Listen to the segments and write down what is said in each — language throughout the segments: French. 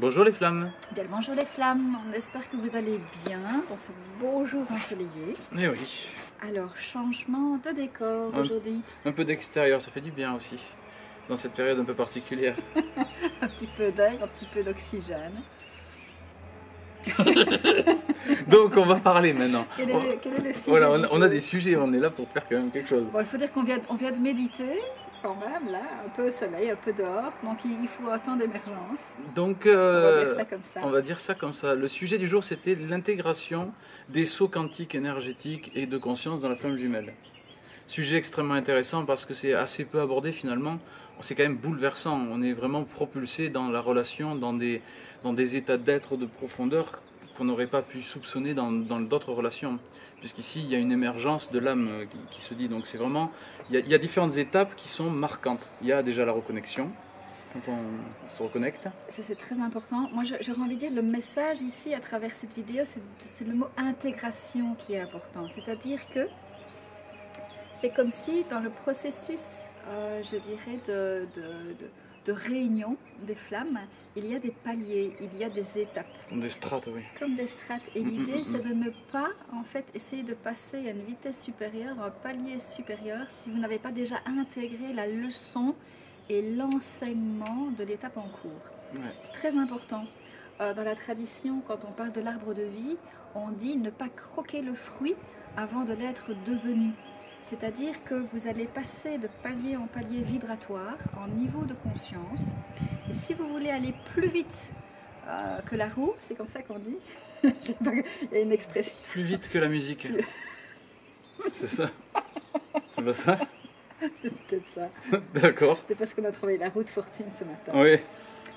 Bonjour les flammes. Bien, bonjour les flammes, on espère que vous allez bien dans ce beau jour ensoleillé. Eh oui. Alors, changement de décor aujourd'hui. Un peu d'extérieur, ça fait du bien aussi, dans cette période un peu particulière. Un petit peu d'air, un petit peu d'oxygène. Donc on va parler maintenant. Quel est le sujet? Voilà, on a des sujets, on est là pour faire quand même quelque chose. Bon, il faut dire qu'on vient de méditer, quand même, là, un peu au soleil, un peu dehors, donc il faut un temps d'émergence. Donc On va dire ça comme ça. on va dire ça comme ça. Le sujet du jour, c'était l'intégration des sauts quantiques énergétiques et de conscience dans la flamme jumelle. Sujet extrêmement intéressant parce que c'est assez peu abordé finalement. C'est quand même bouleversant. On est vraiment propulsé dans la relation, dans des états d'être de profondeur qu'on n'aurait pas pu soupçonner dans d'autres relations. Puisqu'ici, il y a une émergence de l'âme qui se dit. Donc c'est vraiment, il y a différentes étapes qui sont marquantes. Il y a déjà la reconnexion, quand on se reconnecte. Ça, c'est très important. Moi, j'aurais envie de dire, le message ici, à travers cette vidéo, c'est le mot intégration qui est important. C'est-à-dire que c'est comme si dans le processus, je dirais, de réunion des flammes, il y a des paliers, il y a des étapes. Comme des strates, oui. Comme des strates. Et l'idée, c'est de ne pas, en fait, essayer de passer à une vitesse supérieure, un palier supérieur, si vous n'avez pas déjà intégré la leçon et l'enseignement de l'étape en cours. Ouais. C'est très important. Dans la tradition, quand on parle de l'arbre de vie, on dit ne pas croquer le fruit avant de l'être devenu. C'est-à-dire que vous allez passer de palier en palier vibratoire, en niveau de conscience. Et si vous voulez aller plus vite que la roue, c'est comme ça qu'on dit, il y a une expression. Plus vite que la musique. C'est ça? C'est pas ça? C'est peut-être ça. D'accord. C'est parce qu'on a travaillé la roue de fortune ce matin. Oui.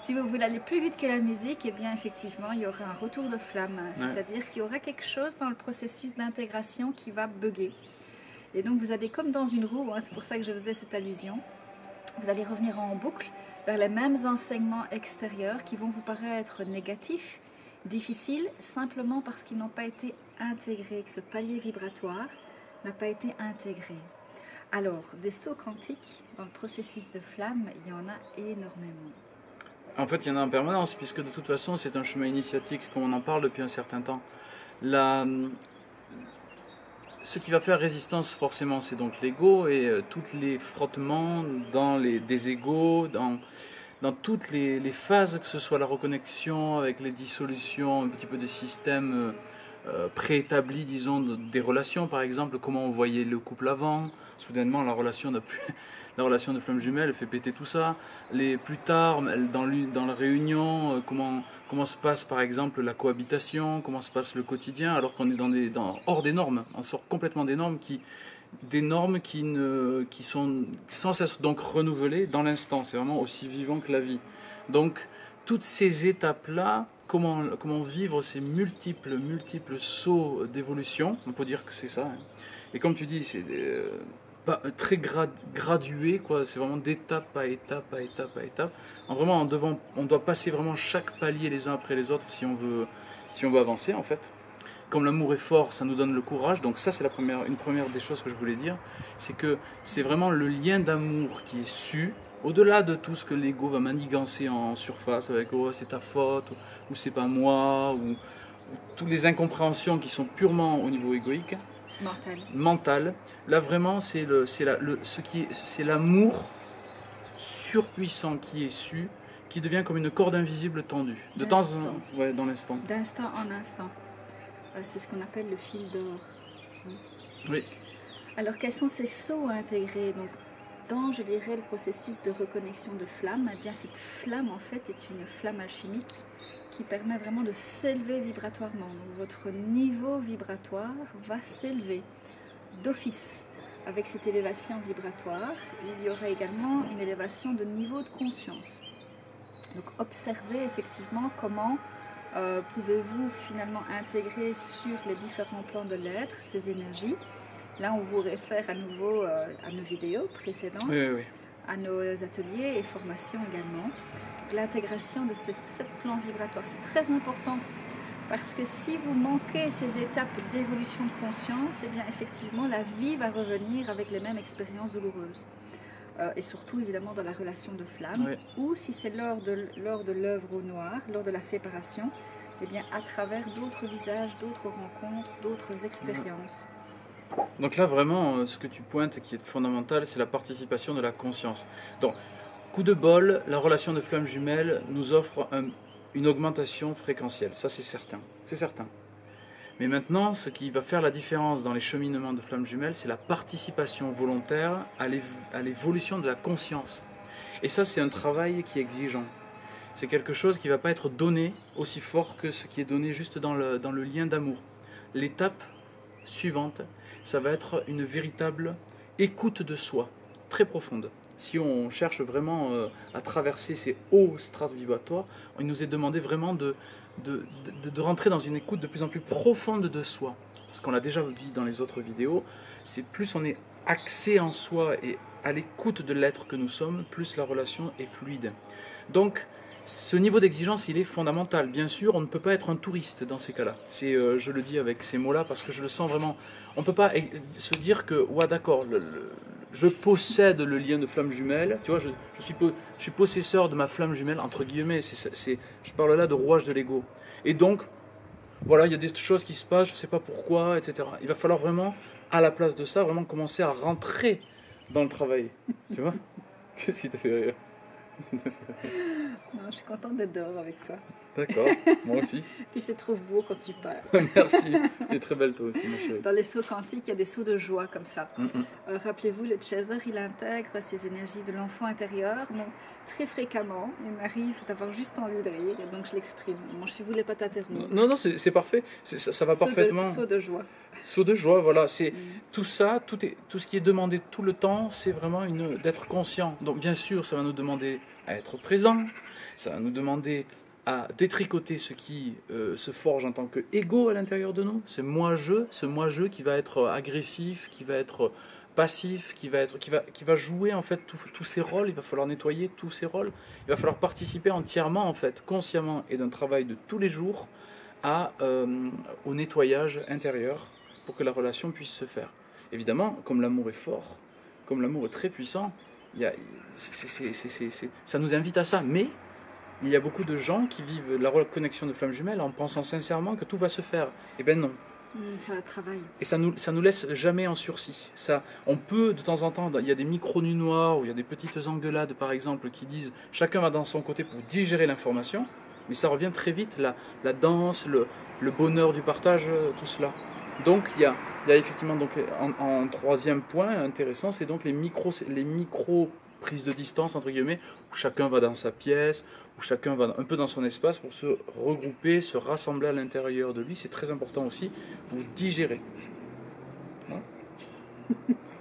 Si vous voulez aller plus vite que la musique, eh bien effectivement, il y aura un retour de flamme. C'est-à-dire qu'il y aura quelque chose dans le processus d'intégration qui va bugger. Et donc vous allez comme dans une roue, c'est pour ça que je faisais cette allusion, vous allez revenir en boucle vers les mêmes enseignements extérieurs qui vont vous paraître négatifs, difficiles, simplement parce qu'ils n'ont pas été intégrés, que ce palier vibratoire n'a pas été intégré. Alors, des sauts quantiques dans le processus de flamme, il y en a énormément. En fait, il y en a en permanence, puisque de toute façon, c'est un chemin initiatique, comme on en parle depuis un certain temps. Ce qui va faire résistance, forcément, c'est donc l'ego et tous les frottements dans des égos, dans toutes les phases, que ce soit la reconnexion avec les dissolutions, un petit peu des systèmes préétablis, disons, des relations, par exemple, comment on voyait le couple avant, soudainement la relation de flamme jumelle fait péter tout ça. Plus tard, dans la réunion, comment se passe par exemple la cohabitation, comment se passe le quotidien, alors qu'on est hors des normes, on sort complètement des normes qui sont sans cesse donc renouvelées dans l'instant. C'est vraiment aussi vivant que la vie. Donc toutes ces étapes-là, comment vivre ces multiples sauts d'évolution, on peut dire que c'est ça. Et comme tu dis, c'est pas très gradué, quoi. C'est vraiment d'étape à étape à étape à étape. On doit passer vraiment chaque palier les uns après les autres si on veut avancer en fait. Comme l'amour est fort, ça nous donne le courage. Donc ça, c'est une première des choses que je voulais dire, c'est que c'est vraiment le lien d'amour qui est su. Au-delà de tout ce que l'ego va manigancer en surface avec oh c'est ta faute ou c'est pas moi ou toutes les incompréhensions qui sont purement au niveau égoïque, mental. Là vraiment c'est l'amour surpuissant qui est su, qui devient comme une corde invisible tendue de temps en temps, ouais, dans l'instant. D'instant en instant. C'est ce qu'on appelle le fil d'or. Oui. Alors quels sont ces sauts à intégrer? Donc dans, je dirais, le processus de reconnexion de flamme, eh bien cette flamme en fait est une flamme alchimique qui permet vraiment de s'élever vibratoirement. Donc, votre niveau vibratoire va s'élever d'office. Avec cette élévation vibratoire, il y aura également une élévation de niveau de conscience. Donc observez effectivement comment pouvez-vous finalement intégrer sur les différents plans de l'être ces énergies. Là, on vous réfère à nouveau à nos vidéos précédentes, oui. À nos ateliers et formations également. L'intégration de ces 7 plans vibratoires, c'est très important parce que si vous manquez ces étapes d'évolution de conscience, eh bien effectivement la vie va revenir avec les mêmes expériences douloureuses. et surtout évidemment dans la relation de flamme, Oui. ou si c'est lors de l'œuvre au noir, lors de la séparation, eh bien à travers d'autres visages, d'autres rencontres, d'autres expériences. Donc là, vraiment, ce que tu pointes qui est fondamental, c'est la participation de la conscience. Donc, coup de bol, la relation de flamme jumelle nous offre une augmentation fréquentielle, ça c'est certain. C'est certain. Mais maintenant, ce qui va faire la différence dans les cheminements de flammes jumelles, c'est la participation volontaire à l'évolution de la conscience. Et ça, c'est un travail qui est exigeant. C'est quelque chose qui ne va pas être donné aussi fort que ce qui est donné juste dans le lien d'amour. L'étape suivante, ça va être une véritable écoute de soi, très profonde. Si on cherche vraiment à traverser ces hauts strates vibratoires, il nous est demandé vraiment de rentrer dans une écoute de plus en plus profonde de soi. Parce qu'on l'a déjà dit dans les autres vidéos, c'est plus on est axé en soi et à l'écoute de l'être que nous sommes, plus la relation est fluide. Donc, ce niveau d'exigence, il est fondamental. Bien sûr, on ne peut pas être un touriste dans ces cas-là. Je le dis avec ces mots-là parce que je le sens vraiment. On ne peut pas se dire que, ouais, d'accord, je possède le lien de flamme jumelle. Tu vois, je suis possesseur de ma flamme jumelle, entre guillemets. Je parle là de rouage de l'ego. Et donc, voilà, il y a des choses qui se passent, je ne sais pas pourquoi, etc. Il va falloir vraiment, à la place de ça, vraiment commencer à rentrer dans le travail. Tu vois? Qu'est-ce qui t'a fait rire? Non, je suis contente d'être dehors avec toi. D'accord, moi aussi. Puis je te trouve beau quand tu parles. Merci, tu es très belle toi aussi, ma chérie. Dans les sauts quantiques, il y a des sauts de joie comme ça. Mm-mm. Rappelez-vous, le chaser, il intègre ces énergies de l'enfant intérieur. Donc, très fréquemment, il m'arrive d'avoir juste envie de rire et donc je l'exprime. Bon, je ne voulais pas t'interrompre. Non, non, c'est parfait, ça va parfaitement. Saut de joie. Saut de joie, voilà. C'est tout ça, tout ce qui est demandé tout le temps, c'est vraiment d'être conscient. Donc bien sûr, ça va nous demander à être présent, ça va nous demander à détricoter ce qui se forge en tant qu'ego à l'intérieur de nous, ce moi-je qui va être agressif, qui va être passif, qui va jouer en fait tous ces rôles. Il va falloir nettoyer tous ces rôles. Il va falloir participer entièrement en fait, consciemment et d'un travail de tous les jours au nettoyage intérieur pour que la relation puisse se faire. Évidemment, comme l'amour est fort, comme l'amour est très puissant, ça nous invite à ça. Mais il y a beaucoup de gens qui vivent la connexion de flamme jumelle en pensant sincèrement que tout va se faire. Eh bien non. Ça travaille. Et ça nous laisse jamais en sursis. On peut de temps en temps, il y a des micro-nuits noires ou il y a des petites engueulades par exemple qui disent chacun va dans son côté pour digérer l'information, mais ça revient très vite, la danse, le bonheur du partage, tout cela. Donc il y a effectivement donc, en troisième point intéressant, c'est donc les micro prises de distance entre guillemets, où chacun va dans sa pièce, où chacun va un peu dans son espace pour se regrouper, se rassembler à l'intérieur de lui. C'est très important aussi pour digérer.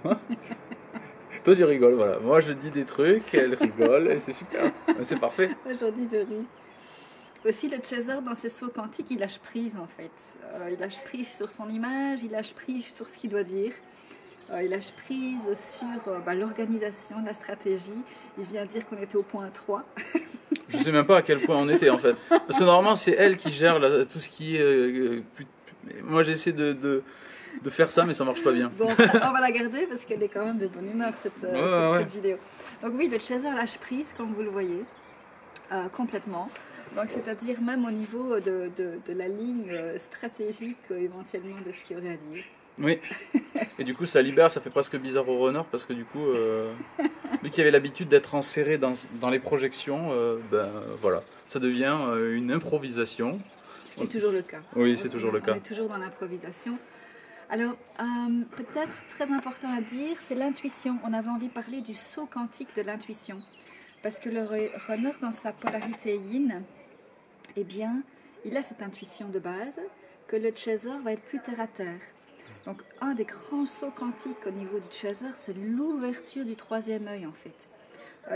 Hein? Toi tu rigoles, voilà. Moi je dis des trucs, elle rigole, et c'est super, c'est parfait. Aujourd'hui je ris. Aussi, le chaser, dans ses sauts quantiques, il lâche prise en fait. Il lâche prise sur son image, il lâche prise sur ce qu'il doit dire. Il lâche prise sur l'organisation, la stratégie. Il vient dire qu'on était au point 3. Je ne sais même pas à quel point on était en fait. Parce que normalement, c'est elle qui gère tout ce qui est... Moi, j'essaie de faire ça, mais ça ne marche pas bien. Bon, on va la garder parce qu'elle est quand même de bonne humeur, cette vidéo. Donc oui, le chaser lâche prise, comme vous le voyez, complètement. Donc, c'est-à-dire même au niveau de la ligne stratégique éventuellement de ce qu'il y aurait à dire. Oui, et du coup ça libère, ça fait presque bizarre au runner parce que du coup, lui qui avait l'habitude d'être enserré dans les projections, voilà, ça devient une improvisation. Ce qui est toujours le cas. Oui, c'est toujours le cas. On est toujours dans l'improvisation. Alors, peut-être très important à dire, c'est l'intuition. On avait envie de parler du saut quantique de l'intuition. Parce que le runner, dans sa polarité yin, eh bien, il a cette intuition de base que le chaser va être plus terre à terre. Donc, un des grands sauts quantiques au niveau du chaser, c'est l'ouverture du troisième œil, en fait.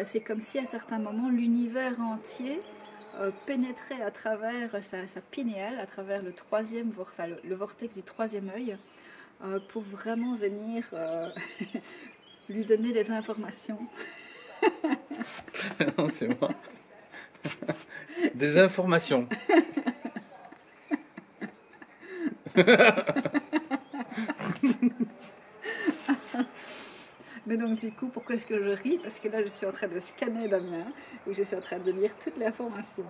C'est comme si, à certains moments, l'univers entier pénétrait à travers sa pinéale, à travers le vortex du troisième œil, pour vraiment venir lui donner des informations. Non, c'est moi. Des informations. Mais donc du coup, pourquoi est-ce que je ris? Parce que là, je suis en train de scanner Damien et je suis en train de lire toute l'information.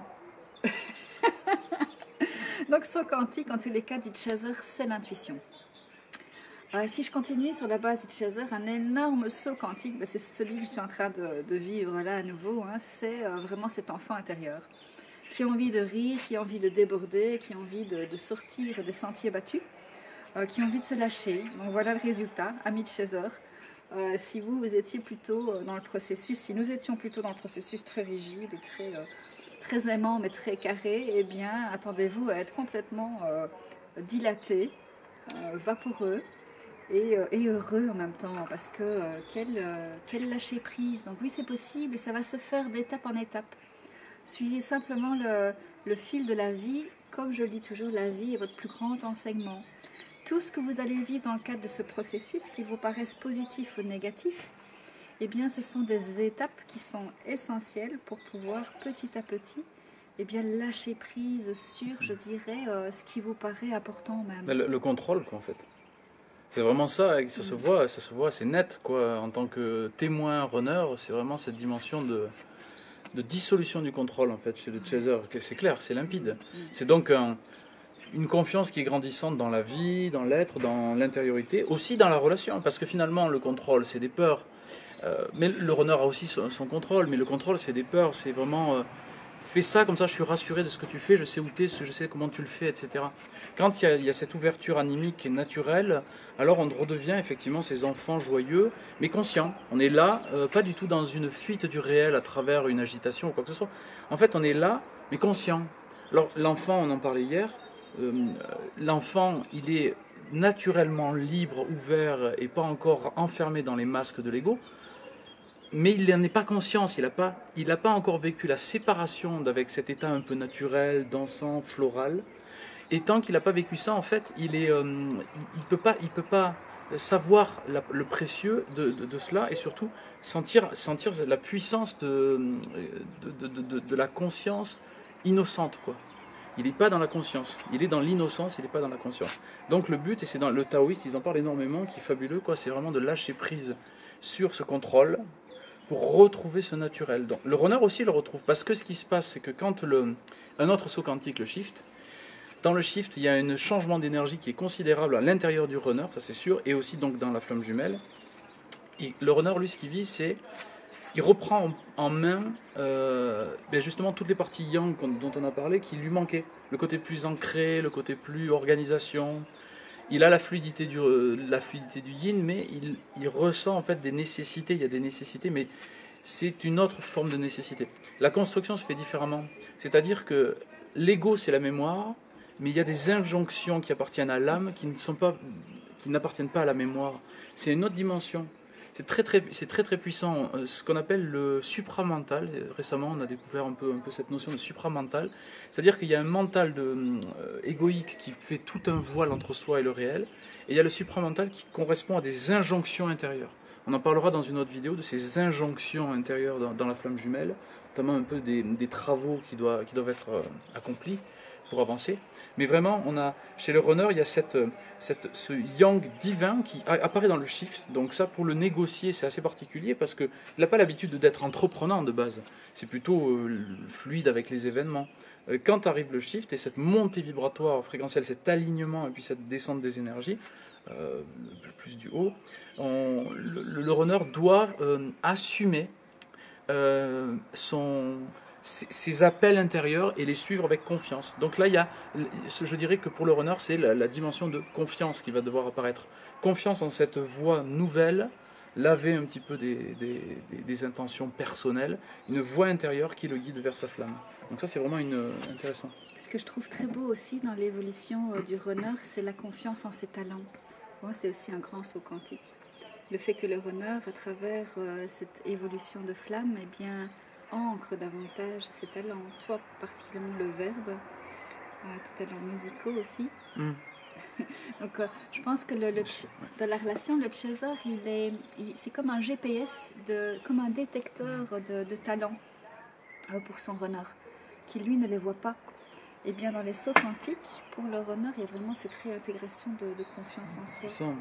Donc saut quantique, en tous les cas, du chaser, c'est l'intuition. Alors, si je continue sur la base du chaser, un énorme saut quantique, ben, c'est celui que je suis en train de vivre là à nouveau, hein, c'est vraiment cet enfant intérieur qui a envie de rire, qui a envie de déborder, qui a envie de sortir des sentiers battus, qui a envie de se lâcher. Donc voilà le résultat, amis de chaser. Si vous étiez plutôt dans le processus, si nous étions plutôt dans le processus très rigide, très aimant mais très carré, eh bien attendez-vous à être complètement dilaté, vaporeux et heureux en même temps, parce que quel lâcher prise. Donc oui, c'est possible et ça va se faire d'étape en étape. Suivez simplement le fil de la vie. Comme je le dis toujours, la vie est votre plus grand enseignement. Tout ce que vous allez vivre dans le cadre de ce processus, qu'il vous paraisse positif ou négatif, eh bien, ce sont des étapes qui sont essentielles pour pouvoir petit à petit lâcher prise sur, je dirais, ce qui vous paraît important même. Le contrôle, quoi, en fait. C'est vraiment ça, et ça se voit, c'est net, quoi. En tant que témoin runner, c'est vraiment cette dimension de dissolution du contrôle, en fait, chez le chaser. C'est clair, c'est limpide. C'est donc une confiance qui est grandissante dans la vie, dans l'être, dans l'intériorité, aussi dans la relation, parce que finalement, le contrôle, c'est des peurs. Mais le runner a aussi son contrôle, mais le contrôle, c'est des peurs, c'est vraiment... fais ça, comme ça je suis rassuré de ce que tu fais, je sais où tu es, je sais comment tu le fais, etc. Quand il y a cette ouverture animique et naturelle, alors on redevient effectivement ces enfants joyeux, mais conscients. On est là, pas du tout dans une fuite du réel à travers une agitation ou quoi que ce soit. En fait, on est là, mais conscient. Alors l'enfant, on en parlait hier, l'enfant, il est naturellement libre, ouvert et pas encore enfermé dans les masques de l'ego. Mais il n'en est pas conscient, il n'a pas encore vécu la séparation avec cet état un peu naturel, dansant, floral. Et tant qu'il n'a pas vécu ça, en fait, il peut pas savoir le précieux de cela et surtout sentir la puissance de la conscience innocente, quoi. Il n'est pas dans la conscience, il est dans l'innocence, il n'est pas dans la conscience. Donc le but, et c'est dans le taoïste, ils en parlent énormément, qui est fabuleux, quoi, c'est vraiment de lâcher prise sur ce contrôle, pour retrouver ce naturel. Donc, le runner aussi le retrouve, parce que ce qui se passe, c'est que quand un autre saut quantique, le shift, dans le shift, il y a un changement d'énergie qui est considérable à l'intérieur du runner, ça c'est sûr, et aussi donc dans la flamme jumelle. Et le runner, lui, ce qu'il vit, c'est il reprend en main justement toutes les parties yang dont on a parlé, qui lui manquaient. Le côté plus ancré, le côté plus organisation. Il a la fluidité du yin, mais il ressent en fait des nécessités. Il y a des nécessités, mais c'est une autre forme de nécessité. La construction se fait différemment. C'est-à-dire que l'ego, c'est la mémoire, mais il y a des injonctions qui appartiennent à l'âme qui n'appartiennent pas à la mémoire. C'est une autre dimension. C'est très puissant. Ce qu'on appelle le supramental. Récemment, on a découvert un peu cette notion de supramental. C'est-à-dire qu'il y a un mental égoïque qui fait tout un voile entre soi et le réel. Et il y a le supramental qui correspond à des injonctions intérieures. On en parlera dans une autre vidéo de ces injonctions intérieures dans la flamme jumelle, notamment un peu des travaux qui doivent être accomplis pour avancer. Mais vraiment, chez le runner, il y a ce yang divin qui apparaît dans le shift. Donc ça, pour le négocier, c'est assez particulier parce qu'il n'a pas l'habitude d'être entreprenant de base. C'est plutôt fluide avec les événements. Quand arrive le shift et cette montée vibratoire fréquentielle, cet alignement et puis cette descente des énergies, plus du haut, le runner doit assumer ses appels intérieurs et les suivre avec confiance. Donc là, je dirais que pour le runner, c'est la dimension de confiance qui va devoir apparaître. Confiance en cette voie nouvelle, laver un petit peu des intentions personnelles, une voie intérieure qui le guide vers sa flamme. Donc ça, c'est vraiment intéressant. Ce que je trouve très beau aussi dans l'évolution du runner, c'est la confiance en ses talents. Moi, c'est aussi un grand saut quantique. Le fait que le runner, à travers cette évolution de flamme, ancre davantage ses talents. Toi, particulièrement le verbe, tes talents musicaux aussi. Donc, je pense que dans la relation, le chaser, c'est comme un GPS, comme un détecteur de talents pour son runner, qui lui ne les voit pas. Et bien dans les sauts quantiques, pour le runner, il y a vraiment cette réintégration de confiance en soi.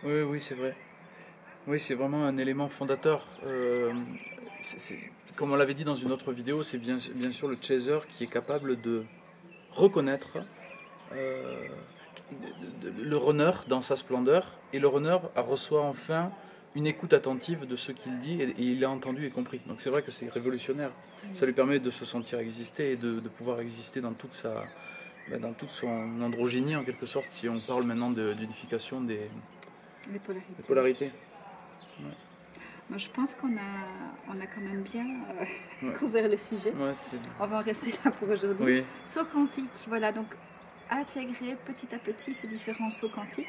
Oui, c'est vrai. Oui, c'est vraiment un élément fondateur. Comme on l'avait dit dans une autre vidéo, c'est bien sûr le chaser qui est capable de reconnaître le runner dans sa splendeur, et le runner reçoit enfin une écoute attentive de ce qu'il dit, et il est entendu et compris. Donc c'est vrai que c'est révolutionnaire. Ça lui permet de se sentir exister et de pouvoir exister dans toute son androgynie, en quelque sorte, si on parle maintenant d'unification des polarités. Ouais. Moi, je pense qu'on a quand même bien couvert le sujet. Ouais, on va en rester là pour aujourd'hui. Oui. Saut quantique, voilà, donc intégrer petit à petit ces différents sauts quantiques.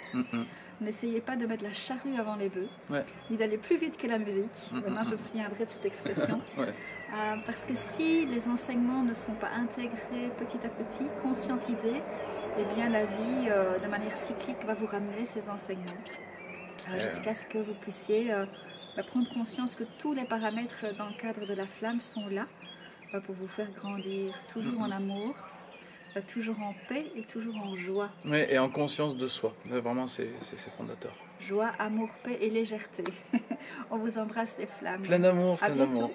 N'essayez pas de mettre la charrue avant les bœufs, ni d'aller plus vite que la musique. Maintenant, je me souviendrai de cette expression. Parce que si les enseignements ne sont pas intégrés petit à petit, conscientisés, eh bien la vie, de manière cyclique, va vous ramener ces enseignements. Jusqu'à ce que vous puissiez prendre conscience que tous les paramètres dans le cadre de la flamme sont là pour vous faire grandir, toujours en amour, toujours en paix et toujours en joie. Oui, et en conscience de soi. Vraiment, c'est fondateur. Joie, amour, paix et légèreté. On vous embrasse les flammes. Plein d'amour, à plein bientôt. d'amour.